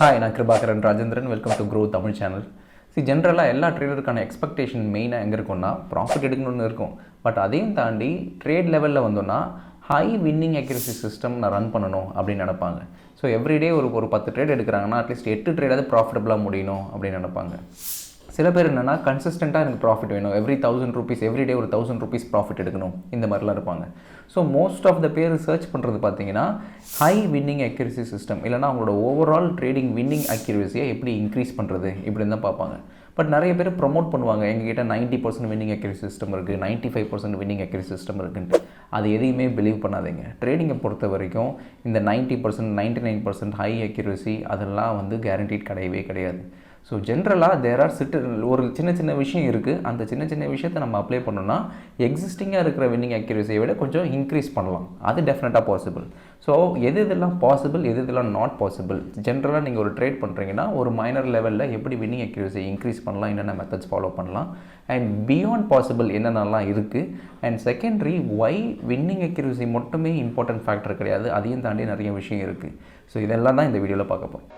Hi, நான் Kirubakaran Rajendran. Welcome to Groww Tamil channel. ஜென்ரலாக எல்லா ட்ரேடருக்கான எக்ஸ்பெக்டேஷன் மெயினாக எங்கே இருக்கும்னா ப்ராஃபிட் எடுக்கணும்னு இருக்கும். பட் அதையும் தாண்டி ட்ரேட் லெவலில் வந்தோன்னா ஹை வின்னிங் அக்யூரசி சிஸ்டம் நான் ரன் பண்ணணும் அப்படின்னு நினைப்பாங்க. ஸோ எவ்ரிடே ஒரு 10 ட்ரேட் எடுக்கிறாங்கன்னா அட்லீஸ்ட் 8 ட்ரேடாவது ப்ராஃபிட்டபுளாக முடியணும் அப்படின்னு நினைப்பாங்க. சில பேர் என்னென்னா கன்சிஸ்டண்ட்டாக எனக்கு ப்ராஃபிட் வேணும், எவ்ரி 1000 rupees எவ்ரிடே ஒரு 1000 rupees ப்ராஃபிட் எடுக்கணும், இந்த மாதிரிலாம் இருப்பாங்க. ஸோ மோஸ்ட் ஆஃப் த பேர் சர்ச் பண்ணுறது பார்த்தீங்கன்னா ஹை வின்னிங் அக்யூரசி சிஸ்டம், இல்லைனா அவங்களோட ஓவரால் ட்ரேடிங் வின்னிங் அக்யூரசியை எப்படி இன்க்ரீஸ் பண்ணுறது இப்படின்னு தான் பார்ப்பாங்க. பட் நிறைய பேர் ப்ரொமோட் பண்ணுவாங்க, எங்ககிட்ட 90% வின்னிங் அக்யூரசி சிஸ்டம் இருக்குது, 95% வின்னிங் அக்யூரசி சிஸ்டம் இருக்குன்ட்டு. அது எதையுமே பிலீவ் பண்ணாதீங்க. ட்ரேடிங்கை பொறுத்த வரைக்கும் இந்த 90% 99% ஹை அக்யூரசி அதெல்லாம் வந்து கேரண்டீட் கிடையவே கிடையாது. ஸோ ஜென்ரலாக தேர் ஆர் ஒரு சின்ன விஷயம் இருக்குது, அந்த சின்ன விஷயத்தை நம்ம அப்ளை பண்ணோன்னா எக்ஸிஸ்டிங்காக இருக்கிற வின்னிங் அக்யூரசியை விட கொஞ்சம் இன்க்ரீஸ் பண்ணலாம். அது டெஃபினட்டாக பாசிபிள். ஸோ எது இதெல்லாம் பாசிபிள், எது இதெல்லாம் நாட் பாசிபிள், ஜென்ரலாக நீங்கள் ஒரு ட்ரேட் பண்ணுறீங்கன்னா ஒரு மைனர் லெவலில் எப்படி வின்னிங் அக்யூரசியை இன்க்ரீஸ் பண்ணலாம், என்னென்ன மெத்தட்ஸ் ஃபாலோ பண்ணலாம், அண்ட் பியாண்ட் பாசிபிள் என்னென்னலாம் இருக்குது, and secondary why winning accuracy மட்டுமே இம்பார்ட்டன்ட் ஃபேக்டர் கிடையாது, அதையும் தாண்டி நிறைய விஷயம் இருக்குது. ஸோ இதெல்லாம் தான் இந்த வீடியோவில் பார்க்க போகிறோம்.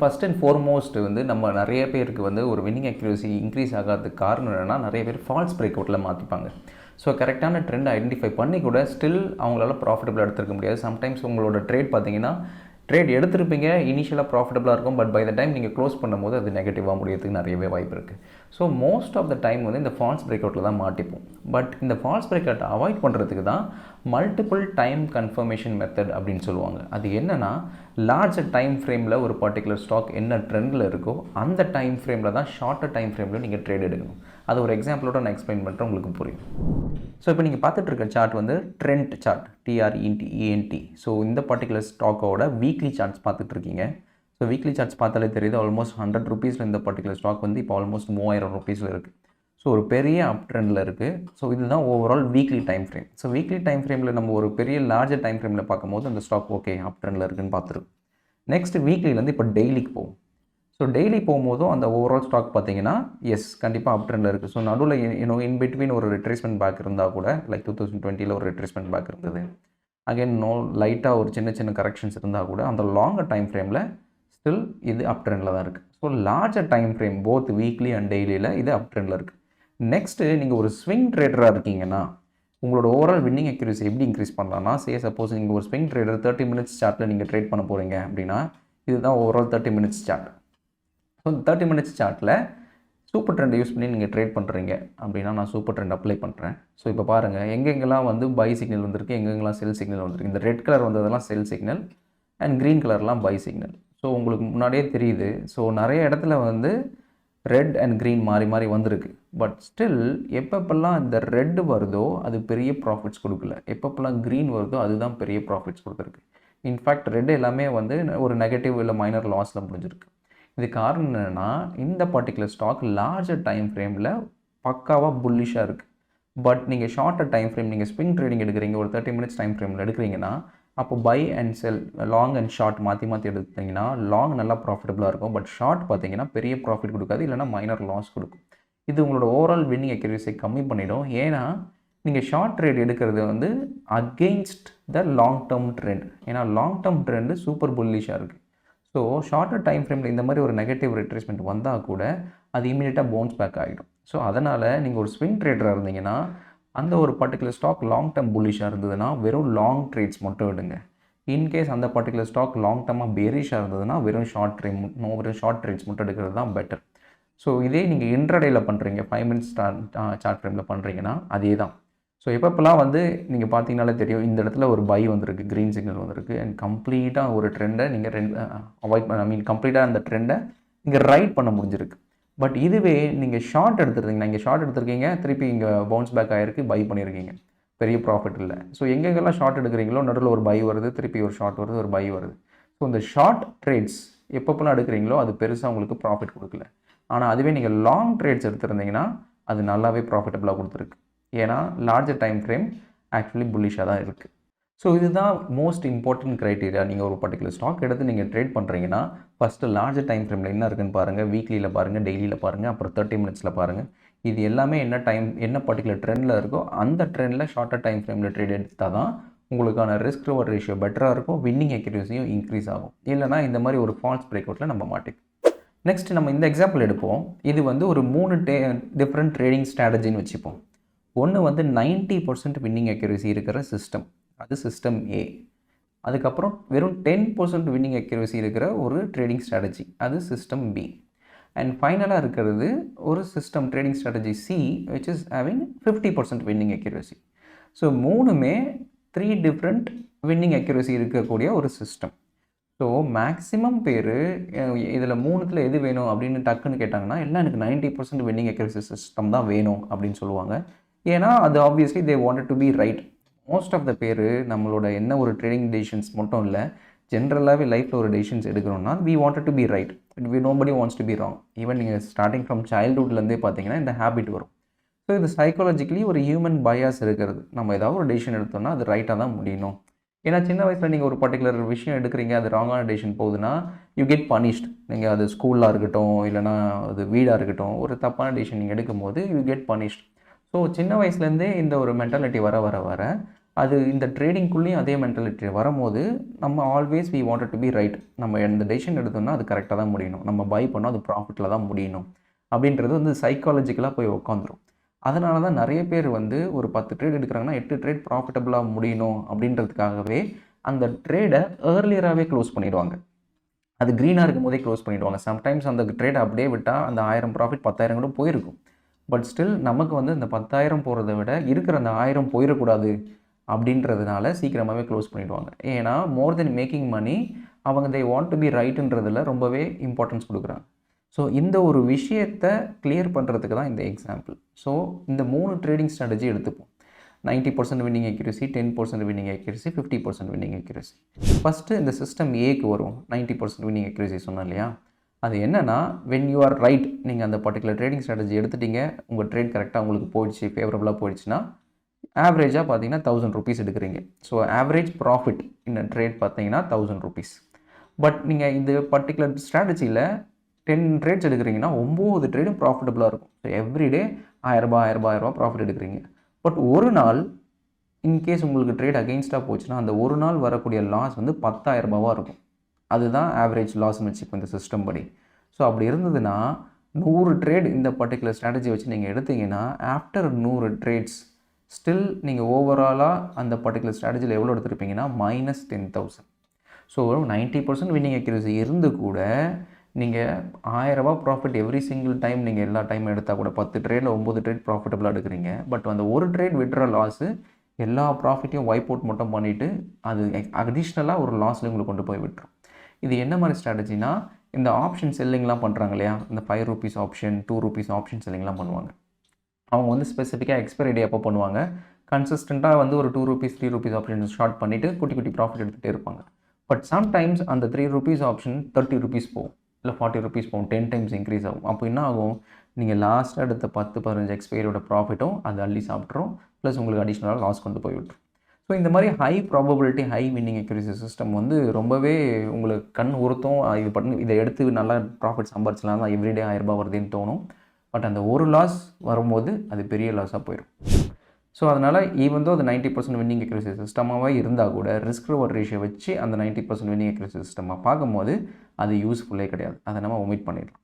ஃபர்ஸ்ட் அண்ட் ஃபார்மோஸ்ட் வந்து நம்ம நிறைய பேருக்கு வந்து ஒரு வின்னிங் அக்யூரசி இன்க்ரீஸ் ஆகாததுக்கு காரணம் என்னென்னா நிறைய பேர் ஃபால்ஸ் பிரேக் அவுட்டில் மாற்றிப்பாங்க. ஸோ கரெக்டான ட்ரெண்ட் ஐடென்டிஃபை பண்ணி கூட ஸ்டில் அவங்களால ப்ராஃபிட்டபிளாக எடுத்துருக்க முடியாது. சம்டைம்ஸ் உங்களோட ட்ரேட் பார்த்தீங்கன்னா ட்ரேட் எடுத்திருப்பீங்க, இனிஷியலாக ப்ராஃபிட்டபுளாக இருக்கும், பட் பை த டைம் நீங்கள் க்ளோஸ் பண்ணும்போது அது நெகட்டிவாக முடியறதுக்கு நிறையவே வாய்ப்பு இருக்குது. So most of the time வந்து இந்த ஃபால்ஸ் பிரேக் அவுட்டில் தான் மாட்டிப்போம். பட் இந்த ஃபால்ஸ் பிரேக் அவுட்டை அவாய்ட் பண்ணுறதுக்கு தான் மல்டிபிள் டைம் கன்ஃபர்மேஷன் மெத்தட் அப்படின்னு சொல்லுவாங்க. அது என்னென்னா லார்ஜர் டைம் ஃப்ரேமில் ஒரு பர்டிகுலர் ஸ்டாக் என்ன ட்ரெண்டில் இருக்கோ அந்த டைம் ஃப்ரேமில் தான் ஷார்ட்டர் டைம் ஃப்ரேமில் நீங்கள் ட்ரேட் எடுக்கணும். அது ஒரு எக்ஸாம்பிளோட நான் எக்ஸ்பிளைன் பண்ணுறேன், உங்களுக்கு புரியும். ஸோ இப்போ நீங்கள் பார்த்துட்டு இருக்க சார்ட் வந்து ட்ரெண்ட் சார்ட், TRENT. ஸோ இந்த பர்டிகுலர் ஸ்டாக்கோட வீக்லி சார்ட்ஸ் பார்த்துட்டு இருக்கீங்க. ஸோ வீக்லி சார்ட்ஸ் பார்த்தாலே தெரியுது, ஆல்மோஸ்ட் 100 rupeesல இந்த பர்டிகுலர் ஸ்டாக் வந்து இப்போ ஆல்மோஸ்ட் 3000 rupeesல இருக்குது. ஸோ ஒரு பெரிய அப் ட்ரெண்டில் இருக்குது. ஸோ இதுதான் overall weekly time frame. So weekly time ஃப்ரேமில் நம்ம ஒரு பெரிய லார்ஜர் டைம் ஃப்ரேமில் பார்க்கும்போது அந்த ஸ்டாக் ஓகே அப் ட்ரெண்டில் இருக்குதுன்னு பார்த்துருக்கோம். நெக்ஸ்ட் வீக்லிலேருந்து இப்போ டெய்லிக்கு போகும். ஸோ டெய்லி போகும்போதும் அந்த ஓவரால் ஸ்டாக் பார்த்தீங்கன்னா எஸ் கண்டிப்பாக அப் ட்ரெண்டில் இருக்குது. ஸோ நடுவில் இன் பிட்வீன் ஒரு ரிட்ரேஸ்மெண்ட் பேக் இருந்தால் கூட, லைக் 2020 ஒரு ரிட்ரேஸ்மெண்ட் பேக் இருந்தது, அகைன் லைட்டாக ஒரு சின்ன கரெக்ஷன்ஸ் இருந்தால் கூட அந்த லாங்கர் டைம் ஃப்ரேமில் ஸ்டில் இது அப் ட்ரெண்டில் தான் இருக்குது. So larger time frame both weekly and டெய்லியில் இது அப் ட்ரெண்டில் இருக்குது. நெக்ஸ்ட்டு நீங்கள் ஒரு ஸ்விங் ட்ரேடராக இருக்கீங்கன்னா உங்களோட ஓவரால் வின்னிங் அக்யூரசி எப்படி இன்க்ரீஸ் பண்ணலாம்னா, சப்போஸ் நீங்கள் ஒரு ஸ்விங் ட்ரேடர் 30 minutes சார்ட்டில் நீங்கள் ட்ரேட் பண்ண போகிறீங்க அப்படின்னா இதுதான் overall 30 minutes chart. So 30 minutes சார்ட்டில் சூப்பர் ட்ரெண்டை யூஸ் பண்ணி நீங்கள் ட்ரேட் பண்ணுறீங்க அப்படின்னா நான் சூப்பர் ட்ரெண்ட் அப்ளை பண்ணுறேன். ஸோ இப்போ பாருங்கள் எங்கெங்கெல்லாம் வந்து பை சிக்னல் வந்திருக்கு, எங்கெங்கெல்லாம் செல் சிக்னல் வந்திருக்கு. இந்த ரெட் கலர் வந்ததெல்லாம் செல் சிக்னல் அண்ட் க்ரீன் கலர்லாம் பை சிக்னல். ஸோ உங்களுக்கு முன்னாடியே தெரியுது. ஸோ நிறைய இடத்துல வந்து ரெட் அண்ட் க்ரீன் மாறி வந்திருக்கு. பட் ஸ்டில் எப்பப்பெல்லாம் இந்த ரெட் வருதோ அது பெரிய ப்ராஃபிட்ஸ் கொடுக்கல, எப்பப்பெல்லாம் க்ரீன் வருதோ அதுதான் பெரிய ப்ராஃபிட்ஸ் கொடுத்துருக்கு. இன்ஃபேக்ட் ரெட் எல்லாமே வந்து ஒரு நெகட்டிவ் இல்லை மைனர் லாஸில் முடிஞ்சிருக்கு. இது காரணம் என்னென்னா இந்த பர்டிகுலர் ஸ்டாக் லார்ஜர் டைம் ஃப்ரேமில் பக்காவாக புல்லிஷாக இருக்குது. பட் நீங்கள் ஷார்ட்டர் டைம் ஃப்ரேம், நீங்கள் ஸ்விங் ட்ரேடிங் எடுக்கிறீங்க, ஒரு 30 minutes டைம் ஃப்ரேமில் எடுக்கிறீங்கன்னா அப்போ buy and sell, long and short மாற்றி எடுத்தீங்கன்னா லாங் நல்லா ப்ராஃபிட்டபுளாக இருக்கும். பட் ஷார்ட் பார்த்தீங்கன்னா பெரிய ப்ராஃபிட் கொடுக்காது, இல்லைனா மைனர் லாஸ் கொடுக்கும். இது உங்களோட ஓவரால் வின்னிங் அக்யூரசியை கம்மி பண்ணிடும். ஏன்னா நீங்கள் ஷார்ட் ட்ரேட் எடுக்கிறது வந்து against the long term trend. ஏன்னா லாங் டேர்ம் ட்ரெண்டு சூப்பர் புல்லிஷாக இருக்குது. ஸோ ஷார்ட்டர் டைம் ஃப்ரேமில் இந்த மாதிரி ஒரு நெகட்டிவ் ரிட்ரேஸ்மெண்ட் வந்தால் கூட அது இமீடியட்டாக பவுன்ஸ் பேக் ஆகிடும். ஸோ அதனால் நீங்கள் ஒரு ஸ்விங் ட்ரேடராக இருந்தீங்கன்னா அந்த ஒரு பர்டிகுலர் ஸ்டாக் லாங் டேர்ம் புல்லிஷாக இருந்ததுன்னா வெறும் லாங் ட்ரேட்ஸ் மட்டும் எடுங்க. இன்கேஸ் அந்த பர்டிகுலர் ஸ்டாக் லாங் டேர்மாக பேரிஷாக இருந்ததுன்னா வெறும் ஷார்ட் ட்ரேட்ஸ் மட்டும் எடுக்கிறது தான் பெட்டர். ஸோ இதே நீங்கள் இன்ட்ராடேயில் பண்ணுறீங்க, 5 minutes சார்ட் ஃப்ரேமில் பண்ணுறீங்கன்னா அதே தான். ஸோ எப்பப்பெல்லாம் வந்து நீங்கள் பார்த்தீங்கனாலே தெரியும், இந்த இடத்துல ஒரு பை வந்திருக்கு, க்ரீன் சிக்னல் வந்திருக்கு, அண்ட் கம்ப்ளீட்டாக ஒரு ட்ரெண்டை நீங்கள் கம்ப்ளீட்டாக அந்த ட்ரெண்டை நீங்கள் ரைட் பண்ண முடிஞ்சிருக்கு. பட் இதுவே நீங்கள் ஷார்ட் எடுத்துருந்தீங்கன்னா, இங்கே ஷார்ட் எடுத்துருக்கீங்க, திருப்பி இங்கே பவுன்ஸ் பேக் ஆகிருக்கு, பை பண்ணியிருக்கீங்க, பெரிய ப்ராஃபிட் இல்லை. ஸோ எங்கெங்கெல்லாம் ஷார்ட் எடுக்கிறீங்களோ நடுவில் ஒரு பை வருது, திருப்பி ஒரு ஷார்ட் வருது, ஒரு பை வருது. ஸோ இந்த ஷார்ட் ட்ரேட்ஸ் எப்பப்பெல்லாம் எடுக்கிறீங்களோ அது பெருசாக உங்களுக்கு ப்ராஃபிட் கொடுக்கல. ஆனால் அதுவே நீங்கள் லாங் ட்ரேட்ஸ் எடுத்துருந்தீங்கன்னா அது நல்லாவே ப்ராஃபிட்டபுளாக கொடுத்துருக்கு. ஏன்னா லார்ஜர் டைம் ஃப்ரேம் ஆக்சுவலி புல்லிஷாக தான் இருக்குது. ஸோ இதுதான் மோஸ்ட் இம்பார்ட்டன்ட் க்ரைட்டீரியா. நீங்கள் ஒரு பர்டிகுலர் ஸ்டாக் எடுத்து நீங்கள் ட்ரேட் பண்ணுறீங்கன்னா ஃபஸ்ட்டு லார்ஜர் டைம் ஃப்ரேமில் என்ன இருக்குன்னு பாருங்கள், வீக்லியில் பாருங்கள், டெய்லியில் பாருங்கள், அப்புறம் 30 minutesல பாருங்கள். இது எல்லாமே என்ன பர்டிகுலர் ட்ரெண்டில் இருக்கோ அந்த ட்ரெண்டில் ஷார்ட்டர் டைம் ஃப்ரேமில் ட்ரேட் எடுத்தால் தான் உங்களுக்கான ரிஸ்க் ரிவார்ட் ரேஷியோ பெட்டராக இருக்கும், வின்னிங் அக்யூரஸியும் இன்க்ரீஸ் ஆகும். இல்லைனா இந்த மாதிரி ஒரு ஃபால்ஸ் பிரேக் அவுட்டில் நம்ம மாட்டோம். நெக்ஸ்ட் நம்ம இந்த எக்ஸாம்பிள் எடுப்போம். இது வந்து ஒரு 3 டிஃப்ரெண்ட் ட்ரேடிங் ஸ்ட்ராட்டஜின்னு வச்சுப்போம். ஒன்று வந்து 90% வின்னிங் அக்யூரசி இருக்கிற சிஸ்டம், அது சிஸ்டம் ஏ. அதுக்கப்புறம் வெறும் 10% வின்னிங் அக்யூரசி இருக்கிற ஒரு ட்ரேடிங் ஸ்ட்ராட்டஜி, அது சிஸ்டம் பி. அண்ட் ஃபைனலாக இருக்கிறது ஒரு system trading strategy C, which is having 50% winning accuracy. So 3மே 3 டிஃப்ரெண்ட் வின்னிங் அக்யூரசி இருக்கக்கூடிய ஒரு சிஸ்டம். ஸோ மேக்ஸிமம் பேர் இதில் 3த்தில் எது வேணும் அப்படின்னு டக்குன்னு கேட்டாங்கன்னா, எல்லாம் எனக்கு 90% வின்னிங் அக்யூரசி சிஸ்டம் தான் வேணும் அப்படின்னு சொல்லுவாங்க. ஏன்னா அது obviously they wanted to be right. Most of the பேர் நம்மளோட என்ன ஒரு ட்ரேடிங் டெசிஷன்ஸ் மட்டும் இல்லை, ஜென்ரலாகவே லைஃப்பில் ஒரு டெசிஷன்ஸ் எடுக்கிறோம்னா we wanted to be right. Nobody wants to be wrong. Even நீங்கள் ஸ்டார்டிங் ஃப்ரம் சைல்ட்ஹுட்லேருந்தே பார்த்தீங்கன்னா இந்த ஹேபிட் வரும். ஸோ இது சைக்காலஜிக்கலி ஒரு ஹியூமன் பயாஸ் இருக்கிறது. நம்ம ஏதாவது ஒரு டெசிஷன் எடுத்தோம்னா அது ரைட்டாக தான் முடியணும். ஏன்னா சின்ன வயசில் நீங்கள் ஒரு பர்டிகுலர் விஷயம் எடுக்கிறீங்க, அது ராங்கான டெசிஷன் போகுதுன்னா யூ கெட் பனிஷ்ட். நீங்கள் அது ஸ்கூலாக இருக்கட்டும், இல்லைனா அது வீடாக இருக்கட்டும், ஒரு தப்பான டெசிஷன் நீங்கள் எடுக்கும் போது யூ கெட் பனிஷ்ட். ஸோ சின்ன வயசுலேருந்தே இந்த ஒரு மென்டாலிட்டி வர வர வர அது இந்த ட்ரேடிங்குள்ளேயும் அதே மென்டாலிட்டி வரும்போது நம்ம always we wanted to be right. நம்ம எந்த டெசிஷன் எடுத்தோம்னா அது கரெக்டாக தான் முடியணும், நம்ம பை பண்ணோம் அது ப்ராஃபிட்டில் தான் முடியணும் அப்படின்றது வந்து சைக்காலஜிக்கலாக போய் உட்காந்துரும். அதனால தான் நிறைய பேர் வந்து ஒரு 10 ட்ரேட் எடுக்கிறாங்கன்னா 8 ட்ரேட் ப்ராஃபிட்டபுளாக முடியணும் அப்படின்றதுக்காகவே அந்த ட்ரேடை ஏர்லியராகவே க்ளோஸ் பண்ணிடுவாங்க. அது க்ரீனாக இருக்கும் போதே க்ளோஸ் பண்ணிவிடுவாங்க. சம்டைம்ஸ் அந்த ட்ரேடை அப்படியே விட்டால் அந்த 1000 ப்ராஃபிட் 10,000 கூட போயிருக்கும். பட் ஸ்டில் நமக்கு வந்து இந்த 10,000 போகிறத விட இருக்கிற அந்த 1000 போயிடக்கூடாது அப்படின்றதுனால சீக்கிரமாகவே க்ளோஸ் பண்ணிவிடுவாங்க. ஏன்னா மோர் தென் மேக்கிங் மணி, அவங்க தே வாண்ட் டு பி ரைட்டுன்றதில் ரொம்பவே இம்பார்ட்டன்ஸ் கொடுக்குறாங்க. ஸோ இந்த ஒரு விஷயத்தை கிளியர் பண்ணுறதுக்கு தான் இந்த எக்ஸாம்பிள். ஸோ இந்த 3 ட்ரேடிங் ஸ்ட்ராட்டஜி எடுத்துப்போம். 90% winning accuracy, 10% winning accuracy, 50% winning accuracy. First இந்த சிஸ்டம் ஏக்கு வரும். 90% வின்னிங் அக்யூரசி சொன்னோம் இல்லையா, அது என்னென்னா வென் யூ ஆர் ரைட், நீங்கள் அந்த பர்டிகுலர் ட்ரேடிங் ஸ்ட்ராட்டஜி எடுத்துட்டீங்க, உங்கள் ட்ரேட் கரெக்டாக உங்களுக்கு போயிடுச்சு, ஃபேவரபுளாக போயிடுச்சுன்னா ஆவரேஜாக பார்த்தீங்கன்னா 1000 ருபீஸ் எடுக்கிறீங்க. ஸோ ஆவரேஜ் ப்ராஃபிட் இந்த ட்ரேட் பார்த்தீங்கன்னா 1000 ருபீஸ். பட் நீங்கள் இந்த பர்டிகுலர் ஸ்ட்ராட்டஜியில் 10 ட்ரேட்ஸ் எடுக்கிறீங்கன்னா 9 ட்ரேடும் ப்ராஃபிட்டபுளாக இருக்கும். ஸோ எவ்ரிடே 1000 ப்ராஃபிட் எடுக்கிறீங்க. பட் ஒரு நாள் இன்கேஸ் உங்களுக்கு ட்ரேட் அகெயின்ஸ்டாக போச்சுன்னா அந்த ஒரு நாள் வரக்கூடிய லாஸ் வந்து 10,000 இருக்கும். அதுதான் ஆவரேஜ் லாஸ்ன்னு வச்சுப்போம் இந்த சிஸ்டம் படி. ஸோ அப்படி இருந்ததுன்னா 100 ட்ரேட் இந்த பர்டிகுலர் ஸ்ட்ராட்டஜி வச்சு நீங்கள் எடுத்தீங்கன்னா ஆஃப்டர் 100 ட்ரேட்ஸ் ஸ்டில் நீங்கள் ஓவராலாக அந்த பர்டிகுலர் ஸ்ட்ராட்டஜியில் எவ்வளோ எடுத்துருப்பீங்கன்னா -10,000. ஸோ 90% வின்னிங் அக்யூரசி இருந்து கூட நீங்கள் 1000 ப்ராஃபிட் எவ்ரி சிங்கிள் டைம் நீங்கள் எல்லா டைம் எடுத்தால் கூட 10 ட்ரேடில் 9 ட்ரேட் ப்ராஃபிட்டபுளாக எடுக்கிறீங்க. பட் அந்த ஒரு ட்ரேட் விட்ற லாஸு எல்லா ப்ராஃபிட்டையும் வைப் அவுட் மட்டும் பண்ணிவிட்டு அது அடிஷ்னலாக ஒரு லாஸில் உங்களுக்கு கொண்டு போய் விட்டுரும். இது என்ன மாதிரி ஸ்ட்ராட்டஜினா, இந்த ஆப்ஷன் செல்லிங்லாம் பண்ணுறாங்க இல்லையா, இந்த 5 ருபீஸ் ஆப்ஷன், 2 ருபீஸ் ஆப்ஷன் செல்லிங்லாம் பண்ணுவாங்க. அவங்க வந்து ஸ்பெசிஃபிக்காக எக்ஸ்பைரி டே அப்போ பண்ணுவாங்க. கன்சிஸ்டண்ட்டாக வந்து ஒரு 2 ருபீஸ் 3 ருபீஸ் ஆப்ஷன் ஷார்ட் பண்ணிவிட்டு குட்டி குட்டி ப்ராஃபிட் எடுத்துகிட்டே இருப்பாங்க. பட் சம்டைம்ஸ் அந்த 3 ருபீஸ் ஆப்ஷன் 30 ருபீஸ் போகும், இல்லை 40 ருபீஸ் போகும், 10 டைம்ஸ் இன்க்ரீஸ் ஆகும். அப்போ என்ன ஆகும், நீங்கள் லாஸ்ட்டாக எடுத்த 10-15 எக்ஸ்பைரியோட ப்ராஃபிட்டும் அது அள்ளி சாப்பிட்ரும், ப்ளஸ் உங்களுக்கு அடிஷ்னலாக லாஸ் கொண்டு போய் விட்டுரும். ஸோ இந்த மாதிரி high probability high winning accuracy system வந்து ரொம்பவே உங்களுக்கு கண் உறுத்தும். இதை எடுத்து நல்லா ப்ராஃபிட் சம்பாரிச்சலாம் தான் எவ்ரிடே 1000 வருதுன்னு தோணும். பட் அந்த ஒரு லாஸ் வரும்போது அது பெரிய லாஸாக போயிடும். ஸோ அதனால் ஈவன் தோ அது 90% வின்னிங் அக்யூரசி சிஸ்டமாகவே இருந்தால் கூட ரிஸ்க் ரிவார்ட் ரேஷியோ வச்சு அந்த 90% வின்னிங் அக்யூரசி சிஸ்டமாக பார்க்கும்போது அது யூஸ்ஃபுல்லே கிடையாது. அதை நம்ம ஒமிட் பண்ணிடலாம்.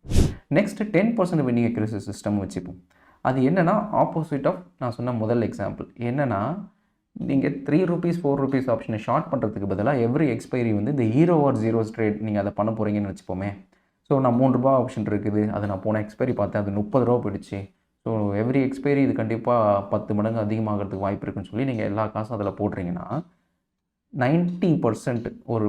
நெக்ஸ்ட் 10% வின்னிங் அக்யூரசி சிஸ்டம் வச்சுப்போம். அது என்னென்னா ஆப்போசிட் ஆஃப் நான் சொன்ன முதல் எக்ஸாம்பிள். என்னென்னா நீங்கள் 3 ருபீஸ் 4 ருபீஸ் ஆப்ஷனை ஷார்ட் பண்ணுறதுக்கு பதிலாக எவ்ரி எக்ஸ்பைரி வந்து இந்த 0 or 0 ட்ரேட் நீங்கள் அதை பண்ண போகிறீங்கன்னு வச்சுப்போமே. ஸோ நான் 3 ரூபா ஆப்ஷன் இருக்குது, அது நான் போன எக்ஸ்பைரி பார்த்தேன், அது 30 ரூபா போயிடுச்சு. ஸோ எவ்ரி எக்ஸ்பைரி இது கண்டிப்பாக 10 மடங்கு அதிகமாகிறதுக்கு வாய்ப்பு இருக்குன்னு சொல்லி நீங்கள் எல்லா காசும் அதில் போடுறீங்கன்னா 90% ஒரு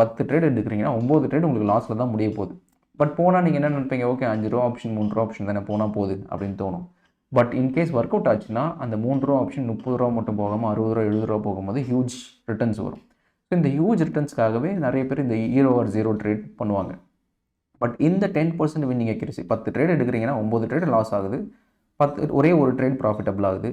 10 ட்ரேட் எடுக்கிறீங்கன்னா 9 ட்ரேட் உங்களுக்கு லாஸில் தான் முடிய போகுது. பட் போனால் நீங்கள் என்ன நினைப்பீங்க, ஓகே 5 ரூபா ஆப்ஷன் 3 ரூபா ஆப்ஷன் தானே போனால் போகுது அப்படின்னு தோணும். பட் இன்கேஸ் ஒர்க் அவுட் ஆச்சுன்னா அந்த 3 ரூபா ஆப்ஷன் 30 ரூபா மட்டும் போகாமல் 60 ரூபா 70 ரூபா போகும்போது ஹியூஜ் ரிட்டர்ன்ஸ் வரும். ஸோ இந்த ஹியூஜ் ரிட்டர்ன்ஸ்க்காகவே நிறைய பேர் இந்த 0 or 0 ட்ரேட் பண்ணுவாங்க. பட் இந்த 10% வின்னிங் அக்யூரசி 10 ட்ரேட் எடுக்கிறீங்கன்னா 9 ட்ரேட் லாஸ் ஆகுது, ஒரே ஒரு ட்ரேட் ப்ராஃபிட்டபிள் ஆகுது.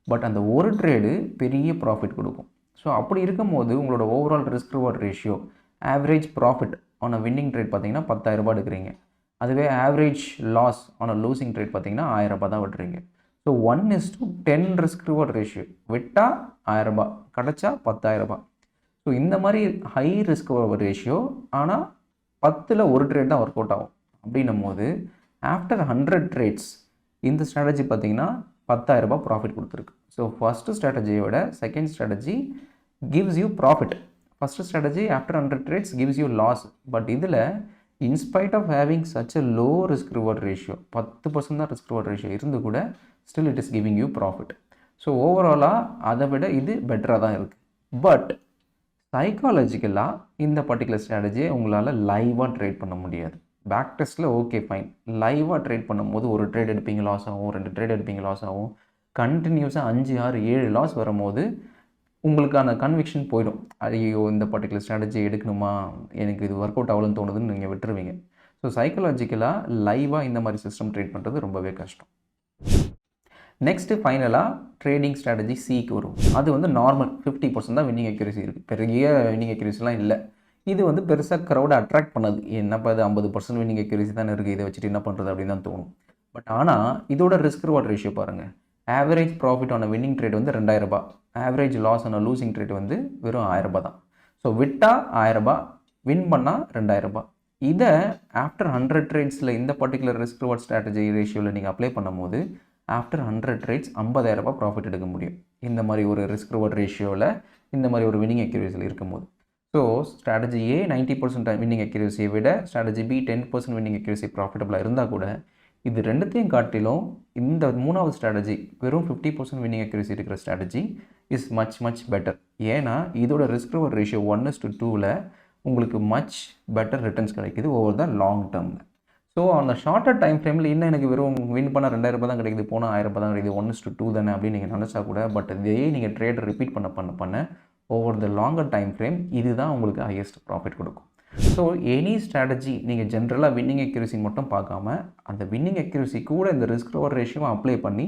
பட் அந்த ஒரு ட்ரேடு பெரிய ப்ராஃபிட் கொடுக்கும். ஸோ அப்படி இருக்கும்போது உங்களோட overall risk reward ratio average profit on a winning trade பார்த்தீங்கன்னா 10,000 எடுக்கிறீங்க. அதுவே average loss on a losing trade பார்த்தீங்கன்னா 1000 தான் விட்டுறீங்க. So 1:10 risk reward ratio. விட்டால் 1000 ரூபாய், கிடச்சா 10,000 ரூபாய். ஸோ இந்த மாதிரி ஹை ரிஸ்க் ரேஷியோ, ஆனால் 10ல் ஒரு ட்ரேட் தான் ஒர்க் அவுட் ஆகும். அப்படின்னும் போது ஆஃப்டர் 100 ட்ரேட்ஸ் இந்த ஸ்ட்ராட்டஜி பார்த்தீங்கன்னா 10,000 ரூபாய் ப்ராஃபிட் கொடுத்துருக்கு. ஸோ ஃபஸ்ட்டு ஸ்ட்ராட்டஜியை விட second strategy gives you profit. First strategy after 100 trades gives you loss. But இதில் in spite of having such a low risk reward ratio, 10% தான் risk reward ratio இருந்து கூட still it is giving you profit. So ஓவராலாக அதை விட இது பெட்டராக தான் இருக்குது. பட் சைக்காலஜிக்கலாக இந்த பர்டிகுலர் ஸ்ட்ராட்டஜியை உங்களால் லைவாக ட்ரேட் பண்ண முடியாது. பேக் டெஸ்ட்டில் ஓகே ஃபைன், லைவாக ட்ரேட் பண்ணும்போது ஒரு ட்ரேட் எடுப்பீங்க லாஸ் ஆகும், 2 ட்ரேட் எடுப்பீங்க லாஸ் ஆகும். கண்டினியூஸாக 5, 6, 7 லாஸ் வரும்போது உங்களுக்கான கன்விக்ஷன் போயிடும். ஐயோ இந்த பர்டிகுலர் ஸ்ட்ராட்டஜி எடுக்கணுமா, எனக்கு இது ஒர்க் அவுட் ஆகலன்னு தோணுதுன்னு நீங்கள் விட்டுருவீங்க. ஸோ சைக்காலஜிக்கலாக லைவாக இந்த மாதிரி சிஸ்டம் ட்ரேட் பண்ணுறது ரொம்பவே கஷ்டம். நெக்ஸ்ட்டு ஃபைனலாக ட்ரேடிங் ஸ்ட்ராட்டஜி சிக்கு வரும். அது வந்து நார்மல் 50% தான் வின்னிங் அக்யூரசி இருக்குது. பெரிய வின்னிங் அக்யூரசிலாம் இல்லை. இது வந்து பெருசாக க்ரௌடை அட்ராக்ட் பண்ணது. என்னப்பா இது 50% வின்னிங் அக்யூரசி தானே இருக்குது, இதை வச்சுட்டு என்ன பண்ணுறது அப்படின்னு தான் தோணும். பட் ஆனால் இதோட ரிஸ்க் ரிவார்ட் ரேஷியோ பாருங்கள். ஆவரேஜ் ப்ராஃபிட் ஆன வின்னிங் ட்ரேட் வந்து 2000 ரூபாய், ஆவரேஜ் லாஸ் ஆன லூசிங் ட்ரேட் வந்து வெறும் 1000 ரூபாய் தான். ஸோ விட்டால் 1000 ரூபாய், வின் பண்ணால் 2000 ரூபாய். இதை ஆஃப்டர் 100 ட்ரேட்ஸில் இந்த பர்டிகுலர் ரிஸ்க் ரிவார்ட் ஸ்ட்ராட்டஜி ரேஷியோவில் நீங்கள் அப்ளை பண்ணும்போது ஆஃப்டர் 100 ட்ரேட்ஸ் 50,000 ரூபாய் ப்ராஃபிட் எடுக்க முடியும். இந்த மாதிரி ஒரு ரிஸ்க் ரிவார்ட் ரேஷியோவில் இந்த மாதிரி ஒரு வின்னிங் அக்யூரசியில் இருக்கும்போது. ஸோ ஸ்ட்ராட்டஜி ஏ 90% வின்னிங் அக்யூரசியை விட ஸ்ட்ராட்டஜி பி 10% வின்னிங் அக்யூரசி ப்ராஃபிட்டபுளாக இருந்தால் கூட இது ரெண்டுத்தையும் காட்டிலும் இந்த மூணாவது ஸ்ட்ராட்டஜி வெறும் 50% வின்னிங் அக்யூரசி இருக்கிற ஸ்ட்ராட்டஜி இஸ் மச் பெட்டர். ஏன்னா இதோட ரிஸ்க் ரிவார்ட் ரேஷியோ 1:2ல் உங்களுக்கு மச் பெட்டர் ரிட்டர்ன்ஸ் கிடைக்குது ஓவர் த லாங் டேர்மில். ஸோ அந்த ஷார்ட்டர் டைம் ஃப்ரேமில் இன்னும் எனக்கு வெறும் வின் பண்ணால் 2000 ரூபாய் தான் கிடைக்குது, போனால் 1000 ரூபாய் தான் கிடைக்குது, 1:2 தானே அப்படின்னு நீங்கள் நினச்சா கூட, பட் இதே நீங்கள் ட்ரேட் ரிப்பீட் பண்ண over the longer time frame இதுதான் உங்களுக்கு ஹையஸ்ட் ப்ராஃபிட் கொடுக்கும். ஸோ எனி ஸ்ட்ராட்டஜி நீங்கள் ஜென்ரலாக வின்னிங் அக்யூரசி மட்டும் பார்க்காம அந்த வின்னிங் அக்யூரசி கூட இந்த ரிஸ்க் ரிவார்ட் ரேஷியோவை அப்ளை பண்ணி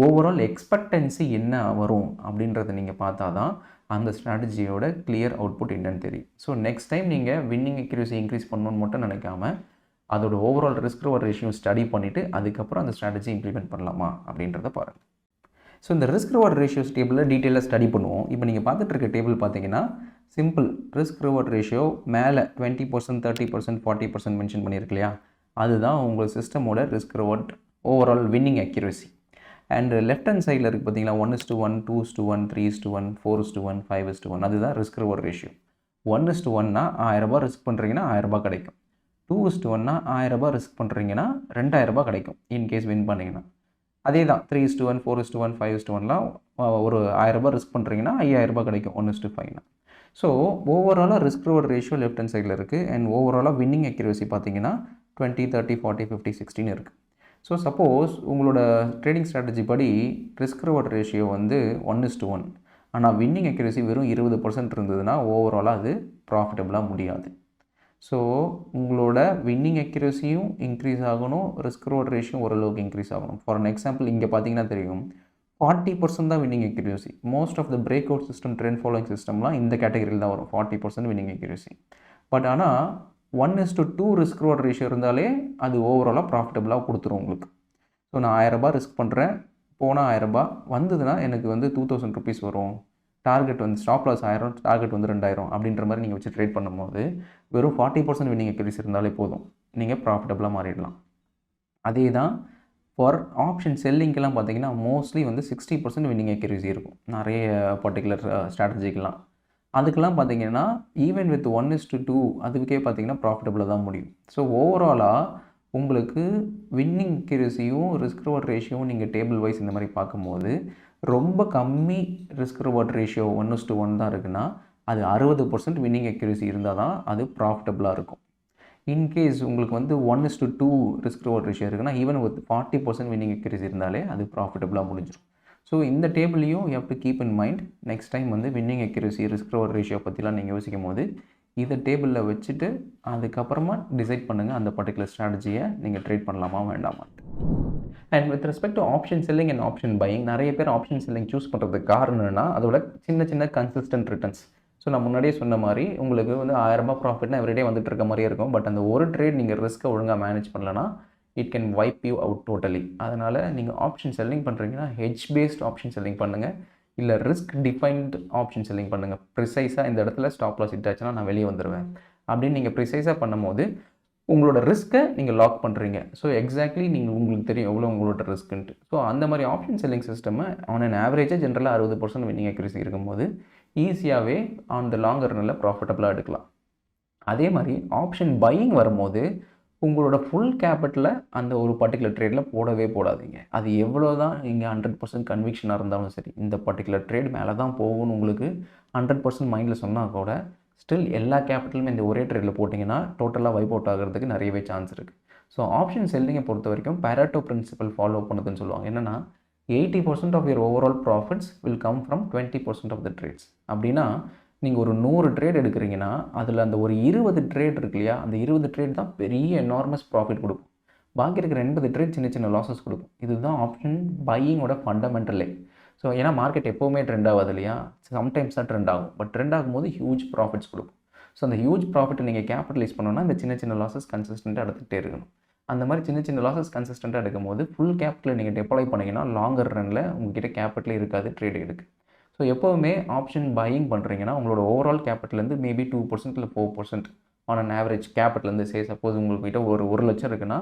ஓவரால் எக்ஸ்பெக்டன்சி என்ன வரும் அப்படின்றத நீங்கள் பார்த்தா தான் அந்த ஸ்ட்ராட்டஜியோட கிளியர் அவுட்புட் என்னன்னு தெரியும். ஸோ நெக்ஸ்ட் டைம் நீங்கள் வின்னிங் அக்யூரசி இன்க்ரீஸ் பண்ணணும்னு மட்டும் நினைக்காம அதோட overall risk reward ratio study பண்ணிவிட்டு அதுக்கப்புறம் அந்த ஸ்ட்ராட்டஜி இம்ப்ளிமெண்ட் பண்ணலாமா அப்படின்றத பாருங்கள். ஸோ இந்த ரிஸ்க் ரிவார்ட் ரேஷியோஸ் டேபிளில் டீட்டெயிலாக ஸ்டடி பண்ணுவோம். இப்போ நீங்கள் பார்த்துட்டு இருக்க டேபிள் பார்த்தீங்கன்னா சிம்பிள் ரிஸ்க் ரிவார்ட் ரேஷியோ மேலே 20%, 30%, 40% மென்ஷன் பண்ணியிருக்கு இல்லையா, அதுதான் உங்கள் சிஸ்டமோட risk reward overall winning accuracy. And left hand சைடில் இருக்குது பார்த்தீங்கன்னா 1:1, 2:1, 3:1, 4:1, 5:1, அதுதான் ரிஸ்க் ரிவார்ட் ரேஷியோ. 1:1னா 1000 ரூபாய் ரிஸ்க் பண்ணுறீங்கன்னா 1000 ரூபாய் கிடைக்கும். 2:1னா 1000 ரூபாய் ரிஸ்க் பண்ணுறீங்கன்னா 2000 ரூபாய் கிடைக்கும் இன்கேஸ் வின் பண்ணிங்கன்னா. அதே தான் 3:1, 4:1, 5:1லாம் ஒரு 1000 ரூபாய் ரிஸ்க் பண்ணுறீங்கன்னா 5000 ரூபாய் கிடைக்கும் 1:5னா. ஸோ ஓவராலாக risk reward ratio left hand சைடில் இருக்குது. அண்ட் ஓவராலாக வின்னிங் அக்யூரசி பார்த்தீங்கன்னா 20, 30, 40, 50, 16 இருக்குது. ஸோ சப்போஸ் உங்களோட ட்ரேடிங் ஸ்ட்ராட்டஜி படி ரிஸ்க் ரிவார்ட் ரேஷியோ வந்து 1:1, ஆனால் வின்னிங் அக்யூரசி வெறும் 20% இருந்ததுன்னா ஓவராலாக அது ப்ராஃபிட்டபுளாக முடியாது. ஸோ உங்களோட வின்னிங் அக்யூரசியும் இன்க்ரீஸ் ஆகணும், ரிஸ்க் ரிவார்ட் ரேஷியோ ஓரளவுக்கு இன்க்ரீஸ் ஆகணும். ஃபார் அன் எக்ஸாம்பிள் இங்கே பார்த்தீங்கன்னா தெரியும் 40% தான் winning accuracy. Most of the breakout system, trend following சிஸ்டம்லாம் இந்த கேட்டகரியில் தான் வரும் 40% வின்னிங் அக்யூரசி. பட் ஆனால் 1:2 ரிஸ்க் ரிவார்ட் ரேஷியோ இருந்தாலே அது ஓவராலாக ப்ராஃபிட்டபுளாக கொடுத்துரும் உங்களுக்கு. ஸோ நான் 1000 ரூபாய் ரிஸ்க் பண்ணுறேன், போனால் 1000 ரூபாய் வந்ததுன்னா எனக்கு வந்து 2000 ருபீஸ் வரும். டார்கெட் வந்து ஸ்டாப் லாஸ் 1000, டார்கெட் வந்து 2000 அப்படின்ற மாதிரி நீங்கள் வச்சு ட்ரேட் பண்ணும்போது வெறும் 40% வின்னிங் அக்யூரசி இருந்தாலே போதும், நீங்கள் ப்ராஃபிட்டபுளாக மாறிடலாம். அதே தான் ஃபார் ஆப்ஷன் செல்லிங்கெல்லாம் பார்த்தீங்கன்னா மோஸ்ட்லி வந்து 60% வின்னிங் அக்யூரசி இருக்கும் நிறைய பர்டிகுலர் ஸ்ட்ராட்டஜிக்கெலாம். அதுக்கெல்லாம் பார்த்தீங்கன்னா ஈவன் வித் 1:2 அதுக்கே பார்த்தீங்கன்னா ப்ராஃபிட்டபுளாக தான் முடியும். ஸோ ஓவராலாக உங்களுக்கு வின்னிங் அக்யூரசியும் ரிஸ்க் ரிவார்ட் ரேஷியோவும் நீங்கள் டேபிள் வைஸ் இந்த மாதிரி பார்க்கும்போது ரொம்ப கம்மி ரிஸ்க் ரிவார்ட் ரேஷியோ 1:1 தான் இருக்குன்னா அது 60% வின்னிங் அக்யூரசி இருந்தால் தான் அது ப்ராஃபிட்டபுளாக இருக்கும். இன்கேஸ் உங்களுக்கு வந்து 1:2 ரிஸ்க் ரிவார்ட் ரேஷியோ இருக்குன்னா ஈவன் வித் 40% வின்னிங் அக்யூரசி இருந்தாலே அது ப்ராஃபிட்டபுளாக முடிஞ்சிடும். ஸோ இந்த டேபிளையும் you have to keep in mind. Next time வந்து winning accuracy risk reward ratio பற்றிலாம் நீங்கள் யோசிக்கும் போது இதை டேபிளில் வச்சுட்டு அதுக்கப்புறமா டிசைட் பண்ணுங்கள் அந்த பர்டிகுலர் ஸ்ட்ராட்டஜியை நீங்கள் ட்ரேட் பண்ணலாமா வேண்டாமா. And with respect to option selling and option buying, நிறைய பேர் ஆப்ஷன் செல்லிங் சூஸ் பண்ணுறதுக்கு காரணம் என்னன்னா அதோட சின்ன கன்சிஸ்டன்ட் ரிட்டர்ன்ஸ். ஸோ நான் முன்னாடியே சொன்ன மாதிரி உங்களுக்கு வந்து 1000 ரூபாய் ப்ராஃபிட்னா எவ்ரிடே வந்துட்டு இருக்க மாதிரியே இருக்கும். பட் அந்த ஒரு ட்ரேட் நீங்கள் ரிஸ்க்கை ஒழுங்காக மேனேஜ் பண்ணலன்னா it can vibe you out totally. அதனால் நீங்கள் ஆப்ஷன் செல்லிங் பண்ணுறீங்கன்னா ஹெட்ஜ் பேஸ்ட் ஆப்ஷன் செல்லிங் பண்ணுங்கள், இல்லை ரிஸ்க் டிஃபைன்டு ஆப்ஷன் செல்லிங் பண்ணுங்கள். ப்ரிசைஸாக இந்த இடத்துல ஸ்டாப் லாஸ் ஹிட் ஆச்சுன்னா நான் வெளியே வந்துடுவேன் அப்படின்னு நீங்கள் ப்ரிசைஸாக பண்ணும்போது உங்களோட ரிஸ்க்கை நீங்கள் லாக் பண்ணுறீங்க. ஸோ எக்ஸாக்ட்லி நீங்கள் உங்களுக்கு தெரியும் எவ்வளோ உங்களோட ரிஸ்க்குன்ட்டு. ஸோ அந்த மாதிரி ஆப்ஷன் செல்லிங் சிஸ்டமை ஆன் அன் ஆவரேஜாக ஜென்ரலாக 60% வின்னிங் அக்யூரசி இருக்கும்போது ஈஸியாகவே ஆன் த லாங்கர் ரன்னில் ப்ராஃபிட்டபுளாக எடுக்கலாம். அதே மாதிரி ஆப்ஷன் பையிங் வரும்போது உங்களோட ஃபுல் கேபிட்டலை அந்த ஒரு பர்டிகுலர் ட்ரேடில் போடவே போடாதீங்க. அது எவ்வளோ தான் நீங்கள் 100% கன்விக்ஷனாக இருந்தாலும் சரி, இந்த பர்டிகுலர் ட்ரேட் மேலே தான் போகும்னு உங்களுக்கு 100% மைண்டில் சொன்னால் கூட ஸ்டில் எல்லா கேபிட்டலுமே இந்த ஒரே ட்ரேடில் போட்டிங்கன்னா டோட்டலாக வைப் அவுட் ஆகிறதுக்கு நிறையவே சான்ஸ் இருக்குது. ஸோ ஆப்ஷன் செல்லிங்கை பொறுத்த வரைக்கும் பேரட்டோ பிரின்சிபல் ஃபாலோ பண்ணுதுன்னு சொல்லுவாங்க. என்னென்னா 80% of your overall profits will come from 20% of the trades. அப்படின்னா நீங்கள் ஒரு 100 ட்ரேட் எடுக்கிறீங்கன்னா அதில் அந்த ஒரு 20 ட்ரேட் இருக்கு இல்லையா, அந்த 20 ட்ரேட் தான் பெரிய எனார்மஸ் ப்ராஃபிட் கொடுக்கும். பாக்கி இருக்கிற 80 ட்ரேட் சின்ன சின்ன லாஸஸ் கொடுக்கும். இதுதான் ஆப்ஷன் பையிங்கோட ஃபண்டமெண்டலே. ஸோ ஏன்னா மார்க்கெட் எப்போவுமே ட்ரெண்ட் ஆகாது இல்லையா, சம்டைம்ஸ் தான் ட்ரெண்ட் ஆகும். பட் ட்ரெண்ட் ஆகும்போது ஹியூஜ் ப்ராஃபிட்ஸ் கொடுக்கும். ஸோ அந்த ஹியூஜ் ப்ராஃபிட்டை நீங்கள் கேபிட்டலைஸ் பண்ணணும்னா இந்த சின்ன சின்ன லாஸஸ் கன்சிஸ்டண்ட்டாக எடுத்துகிட்டே இருக்கணும். அந்த மாதிரி சின்ன சின்ன லாஸஸ் கன்சிஸ்டண்ட்டாக எடுக்கும்போது ஃபுல் கேபிட்டலை நீங்கள் டெப்ளாய் பண்ணிங்கன்னா லாங்கர் ரனில் உங்கள்கிட்ட கேபிட்டலே இருக்காது ட்ரேட் எடுக்கு. ஸோ எப்போவுமே ஆப்ஷன் பையிங் பண்ணுறீங்கன்னா உங்களோட ஓவரால் கேபிட்டலேருந்து மேபி 2% இல்லை 4% ஆன் அன் ஆவரேஜ் கேபிட்டலேருந்து சப்போஸ் உங்கள்கிட்ட ஒரு 1 லட்சம் இருக்குன்னா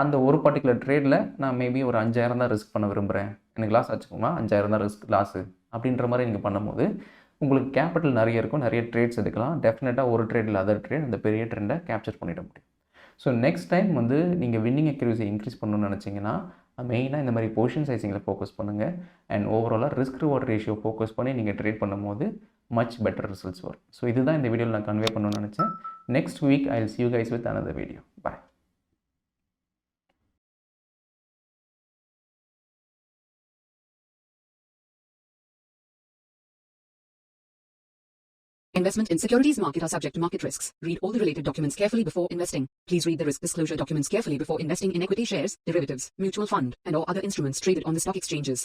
அந்த ஒரு பர்டிகுலர் ட்ரேடில் நான் மேபி ஒரு 5000 தான் ரிஸ்க் பண்ண விரும்புகிறேன், எனக்கு லாஸ் ஆச்சுக்கோங்களா 5000 தான் ரிஸ்க் லாஸு அப்படின்ற மாதிரி நீங்கள் பண்ணும்போது உங்களுக்கு கேபிட்டல் நிறைய இருக்கும், நிறைய ட்ரேட்ஸ் எடுக்கலாம். டெஃபினட்டாக ஒரு ட்ரேட் இல்லை அதர் ட்ரேட் அந்த பெரிய ட்ரெண்டை கேப்சர் பண்ணிட முடியும். ஸோ நெக்ஸ்ட் டைம் வந்து நீங்கள் வின்னிங் அக்யூரசி இன்க்ரீஸ் பண்ணணும்னு நினச்சிங்கன்னா மெயினாக இந்த மாதிரி பொசிஷன் சைசிங்கில் ஃபோக்கஸ் பண்ணுங்கள். அண்ட் ஓவராலாக ரிஸ்க் ரிவார்ட் ரேஷியோ ஃபோக்கஸ் பண்ணி நீங்கள் ட்ரேட் பண்ணும்போது மச் பெட்டர் ரிசல்ட்ஸ் வரும். ஸோ இதுதான் இந்த வீடியோவில் நான் கன்வே பண்ணணும்னு நினச்சேன். Next week I will see you guys with another video. Bye. Investment in securities market are subject to market risks. Read all the related documents carefully before investing. Please read the risk disclosure documents carefully before investing in equity shares, derivatives, mutual fund, and or other instruments traded on the stock exchanges.